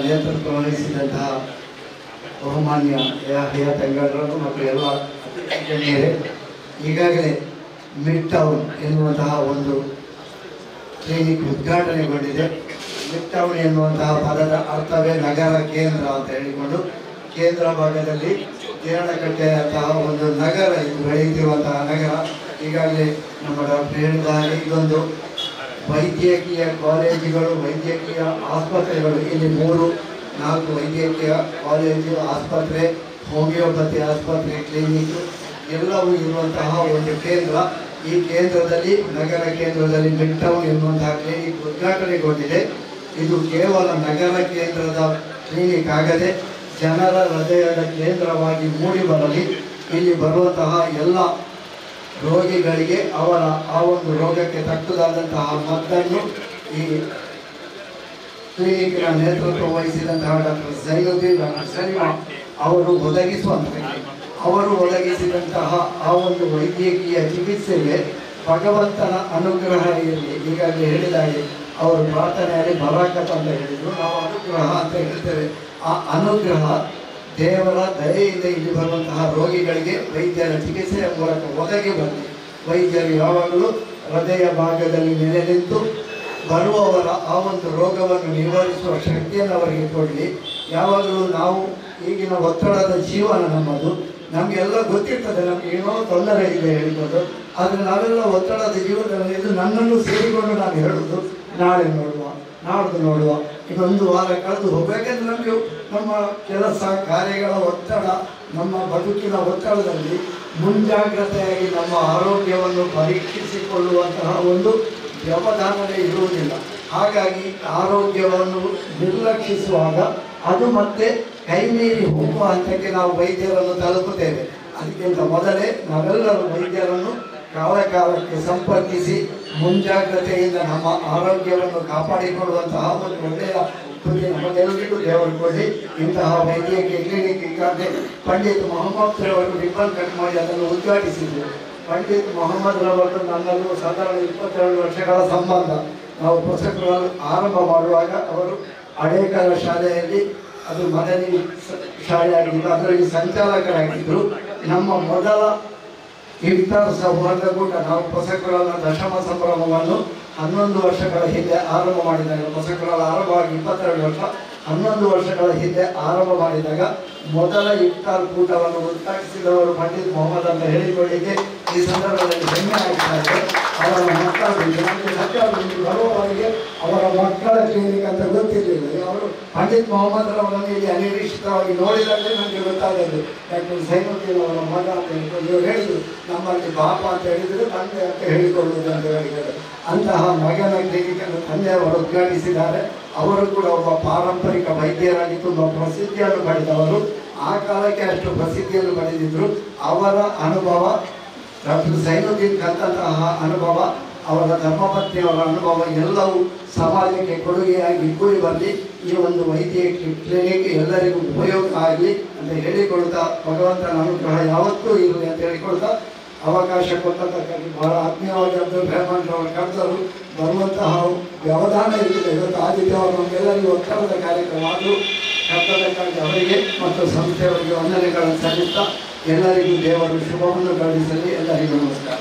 ನೇತೃತ್ವ ವಹಿಸಿದಂತಹ ಬಹುಮಾನ್ಯ ಯಾ ತಂಗಡರು ಮತ್ತು ಎಲ್ಲ ಗಣ್ಯರೇ, ಈಗಾಗಲೇ ಮಿಡ್ ಟೌನ್ ಎನ್ನುವಂತಹ ಒಂದು ಕ್ಲಿನಿಕ್ ಉದ್ಘಾಟನೆಗೊಂಡಿದೆ. ಮಿಡ್ ಟೌನ್ ಎನ್ನುವಂತಹ ಪದದ ಅರ್ಥವೇ ನಗರ ಕೇಂದ್ರ ಅಂತ ಹೇಳಿಕೊಂಡು, ಕೇಂದ್ರ ಭಾಗದಲ್ಲಿ ಕಿರಣಕಟ್ಟೆಯಂತಹ ಒಂದು ನಗರ, ಇದು ಬೆಳೆಯುತ್ತಿರುವಂತಹ ನಗರ. ಈಗಾಗಲೇ ನಮ್ಮ ಡಾಕ್ಟರ್ ಹೇಳಿದ್ದಾರೆ, ಇದೊಂದು ವೈದ್ಯಕೀಯ ಕಾಲೇಜುಗಳು, ವೈದ್ಯಕೀಯ ಆಸ್ಪತ್ರೆಗಳು, ಇಲ್ಲಿ 3-4 ವೈದ್ಯಕೀಯ ಕಾಲೇಜು, ಆಸ್ಪತ್ರೆ, ಹೋಮಿಯೋಪತಿ ಆಸ್ಪತ್ರೆ, ಕ್ಲಿನಿಕ್ ಎಲ್ಲವೂ ಇರುವಂತಹ ಒಂದು ಕೇಂದ್ರ. ಈ ಕೇಂದ್ರದಲ್ಲಿ, ನಗರ ಕೇಂದ್ರದಲ್ಲಿ ಮಿಡ್ ಟೌನ್ ಎನ್ನುವಂತಹ ಕ್ಲಿನಿಕ್ ಉದ್ಘಾಟನೆಗೊಂಡಿದೆ. ಇದು ಕೇವಲ ನಗರ ಕೇಂದ್ರದ ಕ್ಲಿನಿಕ್ ಆಗದೆ ಜನರ ಹೃದಯದ ಕೇಂದ್ರವಾಗಿ ಮೂಡಿ ಬರಲಿ. ಇಲ್ಲಿ ಬರುವಂತಹ ಎಲ್ಲ ರೋಗಿಗಳಿಗೆ ಅವರ ಆ ಒಂದು ರೋಗಕ್ಕೆ ತಕ್ಕದಾದಂತಹ ಮದ್ದನ್ನು ಈ ಕ್ಲಿನಿಕ್ನ ನೇತೃತ್ವ ವಹಿಸಿದಂತಹ ಡಾಕ್ಟರ್ ಝೈನುದ್ದೀನ್, ಡಾಕ್ಟರ್ ಸಲೀಮಾ ಅವರು ಅವರು ಒದಗಿಸಿದಂತಹ ಆ ಒಂದು ವೈದ್ಯಕೀಯ ಚಿಕಿತ್ಸೆಗೆ ಭಗವಂತನ ಅನುಗ್ರಹ ಇರಲಿ. ಈಗಾಗಲೇ ಹೇಳಿದಾಗೆ ಅವರು ಪ್ರಾರ್ಥನೆಯಲ್ಲಿ ಬರಾಕತ್ ಅಂತ ಹೇಳಿದರು, ನಾವು ಅನುಗ್ರಹ ಅಂತ ಹೇಳ್ತೇವೆ. ಆ ಅನುಗ್ರಹ ದೇವರ ದಯೆಯಿಂದ ಇಲ್ಲಿ ಬರುವಂತಹ ರೋಗಿಗಳಿಗೆ ವೈದ್ಯರ ಚಿಕಿತ್ಸೆಯ ಮೂಲಕ ಒದಗಿ ಬರಲಿ. ವೈದ್ಯರು ಯಾವಾಗಲೂ ಹೃದಯ ಭಾಗದಲ್ಲಿ ನೆಲೆ ನಿಂತು ಬರುವವರ ಆ ಒಂದು ರೋಗವನ್ನು ನಿವಾರಿಸುವ ಶಕ್ತಿಯನ್ನು ಅವರಿಗೆ ಕೊಡಲಿ. ಯಾವಾಗಲೂ ನಾವು ಈಗಿನ ಒತ್ತಡದ ಜೀವನ ನಮ್ಮದು, ನಮಗೆಲ್ಲ ಗೊತ್ತಿರ್ತದೆ ನಮ್ಗೆ ಏನೋ ತೊಂದರೆ ಇದೆ ಹೇಳಿಕೊಂಡು, ಆದರೆ ನಾವೆಲ್ಲ ಒತ್ತಡದ ಜೀವನದಲ್ಲಿ ಇದು ನನ್ನನ್ನು ಸೇರಿಕೊಂಡು ನಾನು ಹೇಳುವುದು, ನಾಳೆ ನೋಡುವ, ನಾಡ್ದು ನೋಡುವ, ಇದೊಂದು ವಾರ ಕಳೆದು ಹೋಗಬೇಕೆಂದ್ರೆ ನಮಗೆ ನಮ್ಮ ಕೆಲಸ ಕಾರ್ಯಗಳ ಒತ್ತಡ, ನಮ್ಮ ಬದುಕಿನ ಒತ್ತಡದಲ್ಲಿ ಮುಂಜಾಗ್ರತೆಯಾಗಿ ನಮ್ಮ ಆರೋಗ್ಯವನ್ನು ಪರೀಕ್ಷಿಸಿಕೊಳ್ಳುವಂತಹ ಒಂದು ವ್ಯವಧಾನವೇ ಇರುವುದಿಲ್ಲ. ಹಾಗಾಗಿ ಆರೋಗ್ಯವನ್ನು ನಿರ್ಲಕ್ಷಿಸುವಾಗ ಅದು ಮತ್ತೆ ಕೈಮೀರಿ ಹೋಗುವ ಹಂತಕ್ಕೆ ನಾವು ವೈದ್ಯರನ್ನು ತಲುಪುತ್ತೇವೆ. ಅದಕ್ಕಿಂತ ಮೊದಲೇ ನಾವೆಲ್ಲರೂ ವೈದ್ಯರನ್ನು ಕಾಲಕ್ಕೆ ಸಂಪರ್ಕಿಸಿ ಮುಂಜಾಗ್ರತೆಯಿಂದ ನಮ್ಮ ಆರೋಗ್ಯವನ್ನು ಕಾಪಾಡಿಕೊಳ್ಳುವಂತಹ ಒಂದು ಒಳ್ಳೆಯ ಬುದ್ಧಿ ನಮಗೆಲ್ಲರಿಗೂ ದೇವರು ಕೊಡಿ. ಇಂತಹ ವೈದ್ಯಕೀಯ ಕ್ಲಿನಿಕ್ ಈಗಾಗಲೇ ಪಂಡಿತ್ ಮೊಹಮ್ಮದ್ ರವರು ರಿಬ್ಬನ್ ಕಟ್ ಮಾಡಿ ಅದನ್ನು ಉದ್ಘಾಟಿಸಿದರು. ಪಂಡಿತ್ ಮೊಹಮ್ಮದ್ ರವರು ನನ್ನಲ್ಲೂ ಸಾಧಾರಣ 22 ವರ್ಷಗಳ ಸಂಬಂಧ. ನಾವು ಪುಸ್ತಕಗಳನ್ನು ಆರಂಭ ಮಾಡುವಾಗ ಅವರು ಅಡೇಕರ ಶಾಲೆಯಲ್ಲಿ, ಅದು ಮದನಿ ಶಾಲೆಯಾಗಿದ್ದು, ಅದರಲ್ಲಿ ಸಂಚಾಲಕರಾಗಿದ್ದರು. ನಮ್ಮ ಮೊದಲ ಇಫ್ತಾರ್ ಸೌಹಾರ್ದ ಕೂಟ, ನಾವು ಪುಸ್ತಕಗಳ ದಶಮ ಸಂಭ್ರಮವನ್ನು 11 ವರ್ಷಗಳ ಹಿಂದೆ ಆರಂಭ ಮಾಡಿದಾಗ, ಪುಸ್ತಕಗಳ ಆರಂಭವಾಗಿ 22 ವರ್ಷ, 11 ವರ್ಷಗಳ ಹಿಂದೆ ಆರಂಭ ಮಾಡಿದಾಗ ಮೊದಲ ಇಫ್ತಾರ್ ಕೂಟವನ್ನು ಉದ್ಘಾಟಿಸಿದವರು ಪಂಡಿತ್ ಮೊಹಮ್ಮದ್ ಅಂತ ಹೇಳಿಕೊಳ್ಳಿಕ್ಕೆ ಈ ಸಂದರ್ಭದಲ್ಲಿ ಹೆಮ್ಮೆ ಆಗ್ತಾರೆ. ಅವರ ಮಕ್ಕಳಿಗೆ ನಮಗೆ ಸತ್ಯವಾಗಿ ಬರುವವರಿಗೆ ಅವರ ಮಕ್ಕಳ ಕ್ಲಿನಿಕ್ ಅಂತ ಗೊತ್ತಿರಲಿಲ್ಲ. ಅವರು ಪಂಡಿತ್ ಮೊಹಮ್ಮದ್ ರವರನ್ನು ಇಲ್ಲಿ ಅನಿರೀಕ್ಷಿತವಾಗಿ ನೋಡಿದಾಗಲೇ ನನಗೆ ಗೊತ್ತಾಗದು, ಡಾಕ್ಟರ್ ಝೈನುದ್ದೀನ್ ಅವರ ಮಗ ಅಂತ ಹೇಳಿಕೊಂಡು ಇವರು ಹೇಳಿದರು, ನಮ್ಮಲ್ಲಿ ಬಾಪ ಅಂತ ಹೇಳಿದರೆ ತಂದೆ ಅಂತ ಹೇಳಿಕೊಳ್ಳುವುದು ಅಂತ ಹೇಳಿದ್ದಾರೆ. ಅಂತಹ ಮಗನ ಕ್ಲಿನಿಕನ್ನು ತಂದೆಯವರು ಉದ್ಘಾಟಿಸಿದ್ದಾರೆ. ಅವರು ಕೂಡ ಒಬ್ಬ ಪಾರಂಪರಿಕ ವೈದ್ಯರಾಗಿ ತುಂಬ ಪ್ರಸಿದ್ಧಿಯನ್ನು ಪಡೆದವರು. ಆ ಕಾಲಕ್ಕೆ ಅಷ್ಟು ಪ್ರಸಿದ್ಧಿಯನ್ನು ಪಡೆದಿದ್ದರು. ಅವರ ಅನುಭವ, ಡಾಕ್ಟರ್ ಝೈನುದ್ದೀನ್ ಕಲಿತಂತಹ ಅನುಭವ, ಅವರ ಧರ್ಮಪತ್ನಿಯವರ ಅನುಭವ ಎಲ್ಲವೂ ಸಮಾಜಕ್ಕೆ ಕೊಡುಗೆಯಾಗಿ ಕೂಡಿ ಬರಲಿ. ಈ ಒಂದು ವೈದ್ಯಕೀಯ ಕ್ಲಿನಿಕ್ ಎಲ್ಲರಿಗೂ ಉಪಯೋಗ ಆಗಲಿ ಅಂತ ಹೇಳಿಕೊಳ್ತಾ, ಭಗವಂತನ ಅನುಗ್ರಹ ಯಾವತ್ತೂ ಇರಲಿ ಅಂತ ಹೇಳಿಕೊಳ್ತಾ, ಅವಕಾಶ ಕೊಟ್ಟದ್ದಕ್ಕಾಗಿ ಬಹಳ ಆತ್ಮೀಯವಾಗಿ ಅಬ್ದುಲ್ ರೆಹಮಾನ್ ಅವರು ಕರೆದರು. ಬರುವಂತಹ ವ್ಯವಧಾನ ಇರುತ್ತದೆ. ಇವತ್ತು ಆದಿತ್ಯವರು ನಮಗೆಲ್ಲರಿಗೂ ಒತ್ತಡದ ಕಾರ್ಯಕ್ರಮ ಆದರೂ ಕರ್ತದಕ್ಕಾಗಿ ಅವರಿಗೆ ಮತ್ತು ಸಂಸ್ಥೆಯವರಿಗೆ ವಂದನೆಗಳನ್ನು ಸಲ್ಲಿಸ್ತಾ ಎಲ್ಲರಿಗೂ ದೇವರು ಶುಭವನ್ನು ಕಳಿಸಲಿ. ಎಲ್ಲರಿಗೂ ನಮಸ್ಕಾರ.